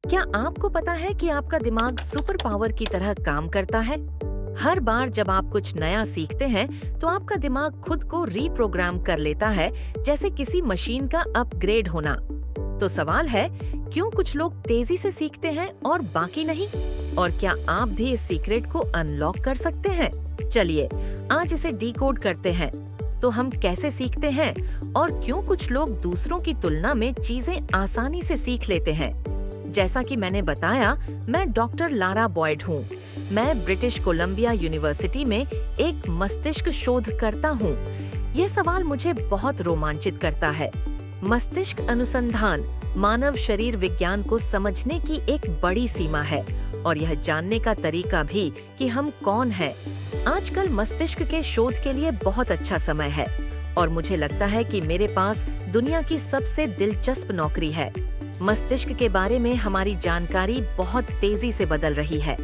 क्या आपको पता है कि आपका दिमाग सुपर पावर की तरह काम करता है? हर बार जब आप कुछ नया सीखते हैं, तो आपका दिमाग खुद को रीप्रोग्राम कर लेता है, जैसे किसी मशीन का अपग्रेड होना। तो सवाल है, क्यों कुछ लोग तेजी से सीखते हैं और बाकी नहीं? और क्या आप भी इस सीक्रेट को अनलॉक कर सकते हैं? चलिए, आज इसे डिकोड करते हैं। तो हम कैसे सीखते हैं और क्यों कुछ लोग दूसरों की तुलना में चीजें आसानी से सीख लेते हैं? जैसा कि मैंने बताया, मैं डॉक्टर लारा बॉयड हूँ। मैं ब्रिटिश कोलंबिया यूनिवर्सिटी में एक मस्तिष्क शोधकर्ता हूँ। यह सवाल मुझे बहुत रोमांचित करता है। मस्तिष्क अनुसंधान मानव शरीर विज्ञान को समझने की एक बड़ी सीमा है और यह जानने का तरीका भी कि हम कौन हैं। आजकल मस्तिष्क के शोध के लिए बहुत अच्छा समय है और मुझे लगता है कि मेरे पास दुनिया की सबसे दिलचस्प नौकरी है। मस्तिष्क के बारे में हमारी जानकारी बहुत तेजी से बदल रही है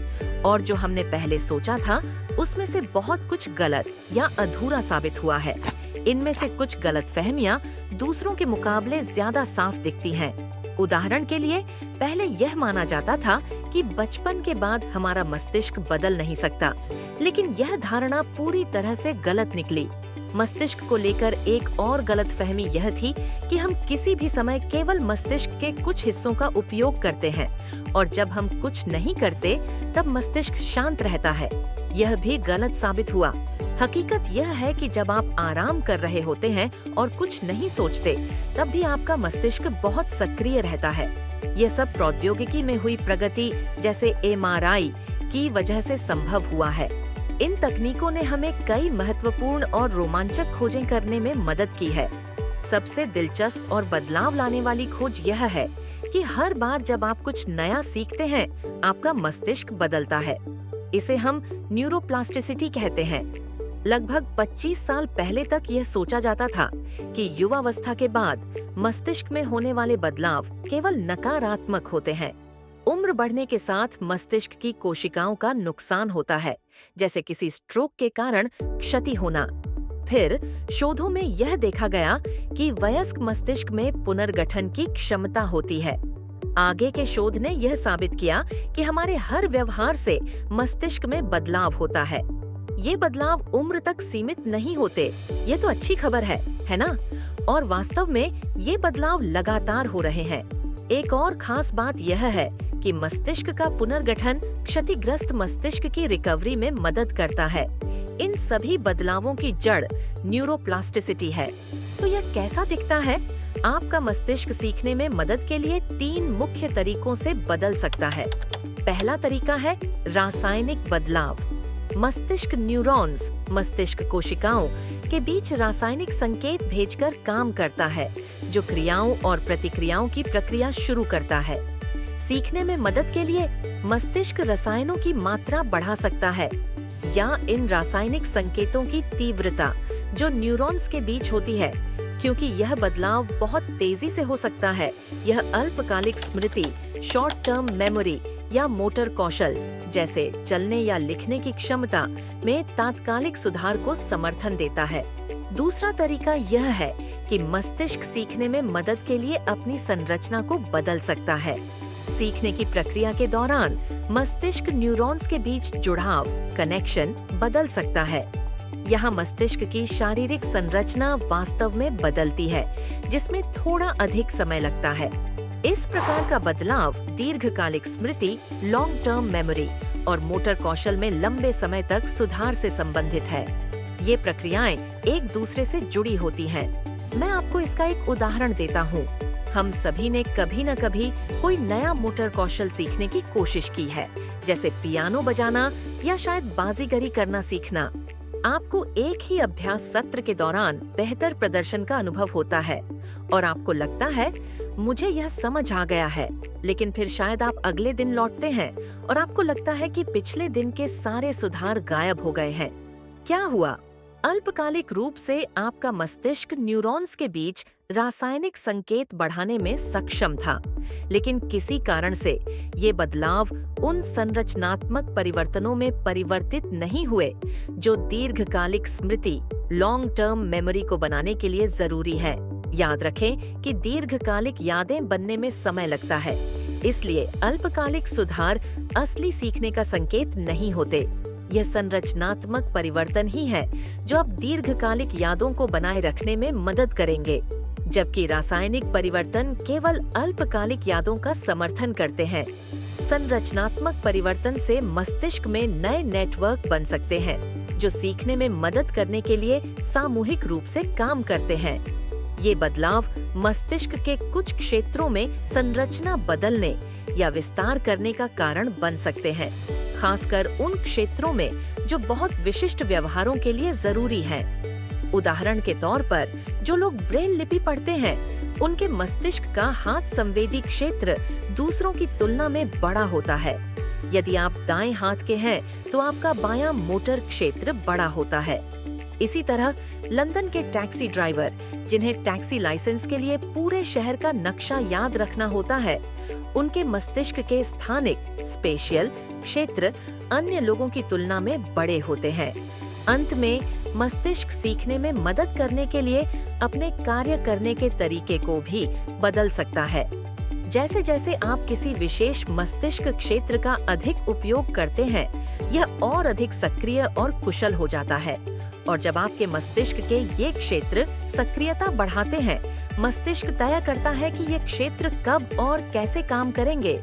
और जो हमने पहले सोचा था, उसमें से बहुत कुछ गलत या अधूरा साबित हुआ है। इनमें से कुछ गलतफहमियां दूसरों के मुकाबले ज्यादा साफ दिखती हैं। उदाहरण के लिए, पहले यह माना जाता था कि बचपन के बाद हमारा मस्तिष्क बदल नहीं सकता, लेकिन यह धारणा पूरी तरह से गलत निकली। मस्तिष्क को लेकर एक और गलतफहमी यह थी कि हम किसी भी समय केवल मस्तिष्क के कुछ हिस्सों का उपयोग करते हैं और जब हम कुछ नहीं करते तब मस्तिष्क शांत रहता है। यह भी गलत साबित हुआ। हकीकत यह है कि जब आप आराम कर रहे होते हैं और कुछ नहीं सोचते, तब भी आपका मस्तिष्क बहुत सक्रिय रहता है। यह सब प्रौद्योगिकी में हुई प्रगति, जैसे MRI की वजह से संभव हुआ है। इन तकनीकों ने हमें कई महत्वपूर्ण और रोमांचक खोजें करने में मदद की है। सबसे दिलचस्प और बदलाव लाने वाली खोज यह है कि हर बार जब आप कुछ नया सीखते हैं, आपका मस्तिष्क बदलता है। इसे हम न्यूरोप्लास्टिसिटी कहते हैं। लगभग 25 साल पहले तक यह सोचा जाता था कि युवावस्था के बाद मस्तिष्क में होने वाले बदलाव केवल नकारात्मक होते हैं। उम्र बढ़ने के साथ मस्तिष्क की कोशिकाओं का नुकसान होता है, जैसे किसी स्ट्रोक के कारण क्षति होना। फिर शोधों में यह देखा गया कि वयस्क मस्तिष्क में पुनर्गठन की क्षमता होती है। आगे के शोध ने यह साबित किया कि हमारे हर व्यवहार से मस्तिष्क में बदलाव होता है। ये बदलाव उम्र तक सीमित नहीं होते। ये तो अच्छी खबर है ना? और वास्तव में ये बदलाव लगातार हो रहे हैं। एक और खास बात यह है कि मस्तिष्क का पुनर्गठन क्षतिग्रस्त मस्तिष्क की रिकवरी में मदद करता है। इन सभी बदलावों की जड़ न्यूरोप्लास्टिसिटी है। तो यह कैसा दिखता है? आपका मस्तिष्क सीखने में मदद के लिए 3 मुख्य तरीकों से बदल सकता है। पहला तरीका है रासायनिक बदलाव। मस्तिष्क न्यूरॉन्स मस्तिष्क कोशिकाओं के बीच रासायनिक संकेत भेजकर काम करता है, जो क्रियाओं और प्रतिक्रियाओं की प्रक्रिया शुरू करता है। सीखने में मदद के लिए मस्तिष्क रसायनों की मात्रा बढ़ा सकता है या इन रासायनिक संकेतों की तीव्रता जो न्यूरॉन्स के बीच होती है, क्योंकि यह बदलाव बहुत तेजी से हो सकता है। यह अल्पकालिक स्मृति, शॉर्ट टर्म मेमोरी या मोटर कौशल, जैसे चलने या लिखने की क्षमता में तात्कालिक सुधार को समर्थन देता है। दूसरा तरीका यह है कि मस्तिष्क सीखने में मदद के लिए अपनी संरचना को बदल सकता है। सीखने की प्रक्रिया के दौरान मस्तिष्क न्यूरॉन्स के बीच जुड़ाव, कनेक्शन बदल सकता है। यहाँ मस्तिष्क की शारीरिक संरचना वास्तव में बदलती है, जिसमें थोड़ा अधिक समय लगता है। इस प्रकार का बदलाव दीर्घकालिक स्मृति, लॉन्ग टर्म मेमोरी और मोटर कौशल में लंबे समय तक सुधार से संबंधित है। ये प्रक्रियाएं एक दूसरे से जुड़ी होती हैं। मैं आपको इसका एक उदाहरण देता हूँ। हम सभी ने कभी न कभी कोई नया मोटर कौशल सीखने की कोशिश की है, जैसे पियानो बजाना या शायद बाजीगरी करना सीखना। आपको एक ही अभ्यास सत्र के दौरान बेहतर प्रदर्शन का अनुभव होता है और आपको लगता है, मुझे यह समझ आ गया है। लेकिन फिर शायद आप अगले दिन लौटते हैं और आपको लगता है कि पिछले दिन के सारे सुधार गायब हो गए हैं। क्या हुआ? अल्पकालिक रूप से आपका मस्तिष्क न्यूरॉन्स के बीच रासायनिक संकेत बढ़ाने में सक्षम था, लेकिन किसी कारण से ये बदलाव उन संरचनात्मक परिवर्तनों में परिवर्तित नहीं हुए जो दीर्घकालिक स्मृति, लॉन्ग टर्म मेमोरी को बनाने के लिए जरूरी है। याद रखें कि दीर्घकालिक यादें बनने में समय लगता है, इसलिए अल्पकालिक सुधार असली सीखने का संकेत नहीं होते। यह संरचनात्मक परिवर्तन ही है जो अब दीर्घकालिक यादों को बनाए रखने में मदद करेंगे, जबकि रासायनिक परिवर्तन केवल अल्पकालिक यादों का समर्थन करते हैं। संरचनात्मक परिवर्तन से मस्तिष्क में नए नेटवर्क बन सकते हैं जो सीखने में मदद करने के लिए सामूहिक रूप से काम करते हैं। ये बदलाव मस्तिष्क के कुछ क्षेत्रों में संरचना बदलने या विस्तार करने का कारण बन सकते हैं, खासकर उन क्षेत्रों में जो बहुत विशिष्ट व्यवहारों के लिए जरूरी हैं। उदाहरण के तौर पर, जो लोग ब्रेल लिपि पढ़ते हैं, उनके मस्तिष्क का हाथ संवेदी क्षेत्र दूसरों की तुलना में बड़ा होता है। यदि आप दाएं हाथ के हैं, तो आपका बायां मोटर क्षेत्र बड़ा होता है। इसी तरह लंदन के टैक्सी ड्राइवर, जिन्हें टैक्सी लाइसेंस के लिए पूरे शहर का नक्शा याद रखना होता है, उनके मस्तिष्क के स्थानिक स्पेशियल क्षेत्र अन्य लोगों की तुलना में बड़े होते हैं। अंत में मस्तिष्क सीखने में मदद करने के लिए अपने कार्य करने के तरीके को भी बदल सकता है। जैसे जैसे आप किसी विशेष मस्तिष्क क्षेत्र का अधिक उपयोग करते हैं, यह और अधिक सक्रिय और कुशल हो जाता है। और जब आपके मस्तिष्क के ये क्षेत्र सक्रियता बढ़ाते हैं, मस्तिष्क तय करता है कि ये क्षेत्र कब और कैसे काम करेंगे।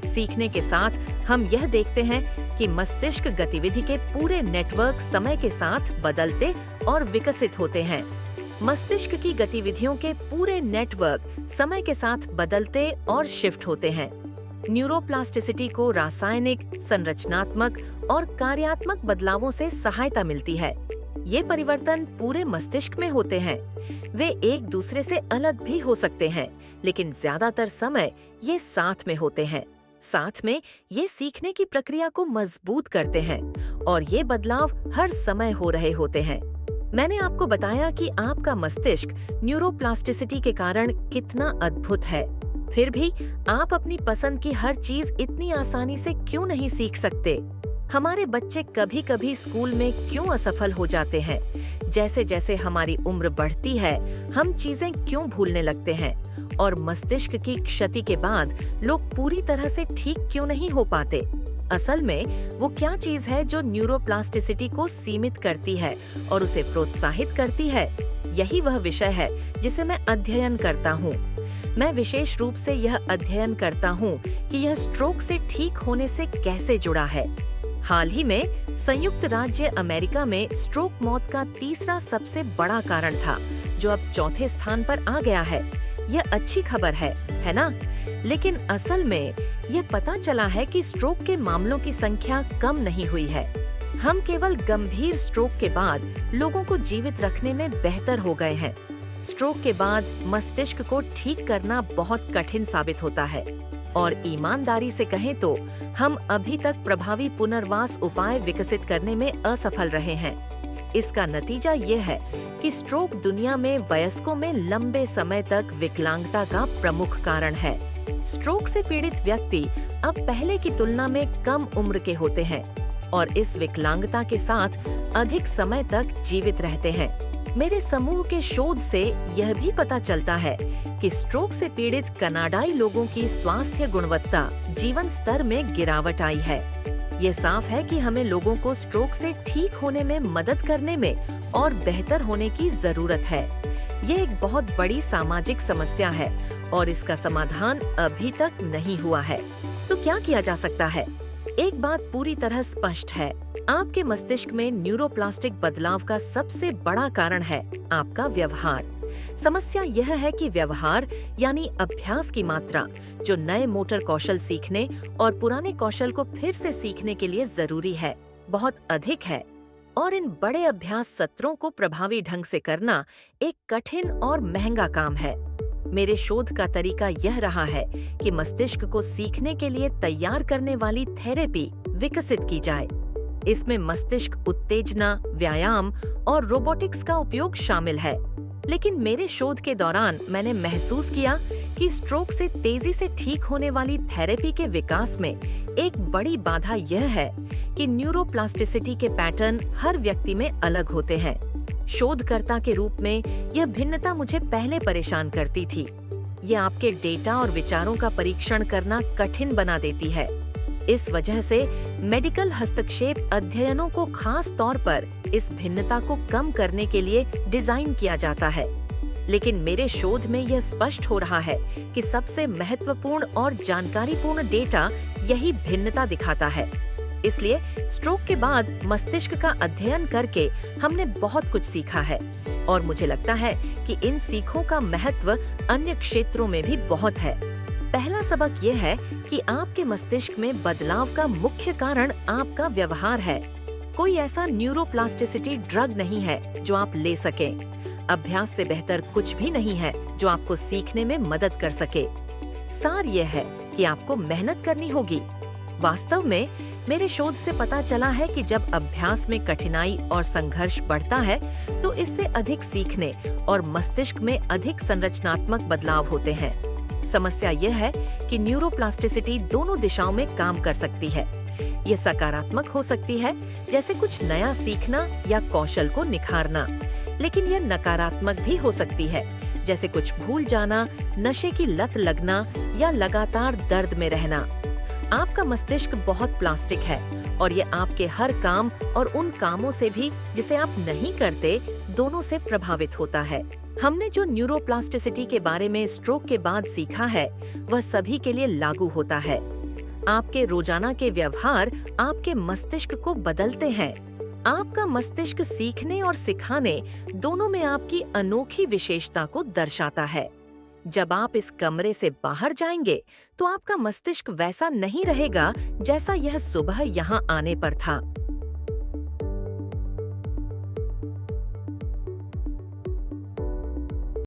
सीखने के साथ हम यह देखते हैं कि मस्तिष्क गतिविधि के पूरे नेटवर्क समय के साथ बदलते और विकसित होते हैं। मस्तिष्क की गतिविधियों के पूरे नेटवर्क समय के साथ बदलते और शिफ्ट होते हैं। न्यूरोप्लास्टिसिटी को रासायनिक, संरचनात्मक और कार्यात्मक बदलावों से सहायता मिलती है। ये परिवर्तन पूरे मस्तिष्क में होते हैं। वे एक दूसरे से अलग भी हो सकते हैं, लेकिन ज्यादातर समय ये साथ में होते हैं। साथ में ये सीखने की प्रक्रिया को मजबूत करते हैं और ये बदलाव हर समय हो रहे होते हैं। मैंने आपको बताया कि आपका मस्तिष्क न्यूरोप्लास्टिसिटी के कारण कितना अद्भुत है। फिर भी आप अपनी पसंद की हर चीज इतनी आसानी से क्यों नहीं सीख सकते? हमारे बच्चे कभी कभी स्कूल में क्यों असफल हो जाते हैं? जैसे जैसे हमारी उम्र बढ़ती है, हम चीजें क्यों भूलने लगते हैं? और मस्तिष्क की क्षति के बाद लोग पूरी तरह से ठीक क्यों नहीं हो पाते? असल में वो क्या चीज है जो न्यूरोप्लास्टिसिटी को सीमित करती है और उसे प्रोत्साहित करती है? यही वह विषय है जिसे मैं अध्ययन करता हूँ। मैं विशेष रूप से यह अध्ययन करता हूँ कि यह स्ट्रोक से ठीक होने से कैसे जुड़ा है। हाल ही में संयुक्त राज्य अमेरिका में स्ट्रोक मौत का तीसरा सबसे बड़ा कारण था, जो अब चौथे स्थान पर आ गया है। यह अच्छी खबर है ना? लेकिन असल में यह पता चला है कि स्ट्रोक के मामलों की संख्या कम नहीं हुई है। हम केवल गंभीर स्ट्रोक के बाद लोगों को जीवित रखने में बेहतर हो गए हैं। स्ट्रोक के बाद मस्तिष्क को ठीक करना बहुत कठिन साबित होता है और ईमानदारी से कहें तो हम अभी तक प्रभावी पुनर्वास उपाय विकसित करने में असफल रहे हैं। इसका नतीजा ये है कि स्ट्रोक दुनिया में वयस्कों में लंबे समय तक विकलांगता का प्रमुख कारण है। स्ट्रोक से पीड़ित व्यक्ति अब पहले की तुलना में कम उम्र के होते हैं और इस विकलांगता के साथ अधिक समय तक जीवित रहते हैं। मेरे समूह के शोध से यह भी पता चलता है कि स्ट्रोक से पीड़ित कनाडाई लोगों की स्वास्थ्य गुणवत्ता, जीवन स्तर में गिरावट आई है। ये साफ है कि हमें लोगों को स्ट्रोक से ठीक होने में मदद करने में और बेहतर होने की जरूरत है। ये एक बहुत बड़ी सामाजिक समस्या है और इसका समाधान अभी तक नहीं हुआ है। तो क्या किया जा सकता है? एक बात पूरी तरह स्पष्ट है, आपके मस्तिष्क में न्यूरोप्लास्टिक बदलाव का सबसे बड़ा कारण है आपका व्यवहार। समस्या यह है कि व्यवहार यानी अभ्यास की मात्रा, जो नए मोटर कौशल सीखने और पुराने कौशल को फिर से सीखने के लिए जरूरी है, बहुत अधिक है। और इन बड़े अभ्यास सत्रों को प्रभावी ढंग से करना एक कठिन और महंगा काम है। मेरे शोध का तरीका यह रहा है कि मस्तिष्क को सीखने के लिए तैयार करने वाली थेरेपी विकसित की जाए। इसमें मस्तिष्क उत्तेजना, व्यायाम और रोबोटिक्स का उपयोग शामिल है। लेकिन मेरे शोध के दौरान मैंने महसूस किया कि स्ट्रोक से तेजी से ठीक होने वाली थेरेपी के विकास में एक बड़ी बाधा यह है कि न्यूरोप्लास्टिसिटी के पैटर्न हर व्यक्ति में अलग होते हैं। शोधकर्ता के रूप में यह भिन्नता मुझे पहले परेशान करती थी। ये आपके डेटा और विचारों का परीक्षण करना कठिन बना देती है। इस वजह से मेडिकल हस्तक्षेप अध्ययनों को खास तौर पर इस भिन्नता को कम करने के लिए डिजाइन किया जाता है। लेकिन मेरे शोध में यह स्पष्ट हो रहा है कि सबसे महत्वपूर्ण और जानकारीपूर्ण डेटा यही भिन्नता दिखाता है। इसलिए स्ट्रोक के बाद मस्तिष्क का अध्ययन करके हमने बहुत कुछ सीखा है और मुझे लगता है कि इन सीखों का महत्व अन्य क्षेत्रों में भी बहुत है। पहला सबक यह है कि आपके मस्तिष्क में बदलाव का मुख्य कारण आपका व्यवहार है। कोई ऐसा न्यूरोप्लास्टिसिटी ड्रग नहीं है जो आप ले सकें। अभ्यास से बेहतर कुछ भी नहीं है जो आपको सीखने में मदद कर सके। सार यह है कि आपको मेहनत करनी होगी। वास्तव में मेरे शोध से पता चला है कि जब अभ्यास में कठिनाई और संघर्ष बढ़ता है तो इससे अधिक सीखने और मस्तिष्क में अधिक संरचनात्मक बदलाव होते हैं। समस्या यह है कि न्यूरोप्लास्टिसिटी दोनों दिशाओं में काम कर सकती है। ये सकारात्मक हो सकती है, जैसे कुछ नया सीखना या कौशल को निखारना, लेकिन यह नकारात्मक भी हो सकती है, जैसे कुछ भूल जाना, नशे की लत लगना या लगातार दर्द में रहना। आपका मस्तिष्क बहुत प्लास्टिक है और ये आपके हर काम और उन कामों से भी जिसे आप नहीं करते, दोनों से प्रभावित होता है। हमने जो न्यूरोप्लास्टिसिटी के बारे में स्ट्रोक के बाद सीखा है, वह सभी के लिए लागू होता है। आपके रोजाना के व्यवहार आपके मस्तिष्क को बदलते हैं। आपका मस्तिष्क सीखने और सिखाने दोनों में आपकी अनोखी विशेषता को दर्शाता है। जब आप इस कमरे से बाहर जाएंगे तो आपका मस्तिष्क वैसा नहीं रहेगा जैसा यह सुबह यहाँ आने पर था।